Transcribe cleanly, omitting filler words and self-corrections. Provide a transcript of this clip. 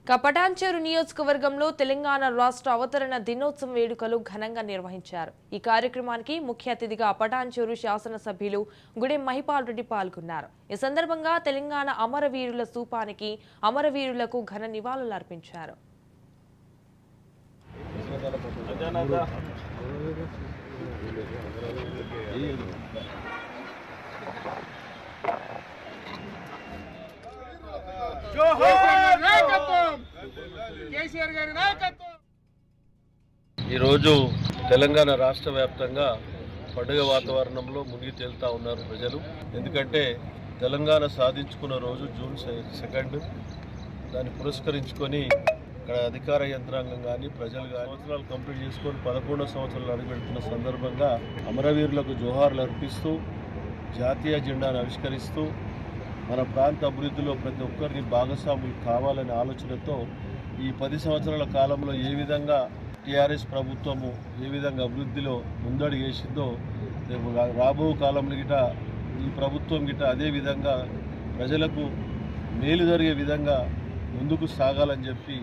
పటాన్చెరు నియోజకవర్గంలో తెలంగాణ రాష్ట్ర అవతరణ దినోత్సవం వేడుకలు ఘనంగా నిర్వహించారు। ఈ కార్యక్రమానికి ముఖ్య అతిథిగా పటాన్చెరు శాసనసభ్యులు గుడెం మహిపాల్ రెడ్డి పాల్గొన్నారు। ఈ సందర్భంగా తెలంగాణ అమరవీరుల స్తూపానికి అమరవీరులకు ఘన నివాళులు అర్పించారు। ఈరోజు తెలంగాణ రాష్ట్ర వ్యాప్తంగా పండుగ వాతావరణంలో మునిగి తేలుతా ఉన్నారు ప్రజలు। ఎందుకంటే తెలంగాణ సాధించుకున్న రోజు జూన్ 2 దాన్ని పురస్కరించుకొని ఇక్కడ అధికార యంత్రాంగం కానీ ప్రజలు కానీ సంవత్సరాలు కంప్లీట్ చేసుకొని 11వ సంవత్సరాలు అడుగుపెడుతున్న సందర్భంగా అమరవీరులకు జోహార్లు అర్పిస్తూ జాతీయ జెండాను ఆవిష్కరిస్తూ మన ప్రాంత అభివృద్ధిలో ప్రతి ఒక్కరిని భాగస్వాములు కావాలనే ఆలోచనతో ఈ 10 సంవత్సరాల కాలంలో ఏ విధంగా టీఆర్ఎస్ ప్రభుత్వము ఏ విధంగా అభివృద్ధిలో ముందడుగు వేసిందో రేపు రాబో కాలంలో గిట ఈ ప్రభుత్వం గిట అదే విధంగా ప్రజలకు మేలు జరిగే విధంగా ముందుకు సాగాలని చెప్పి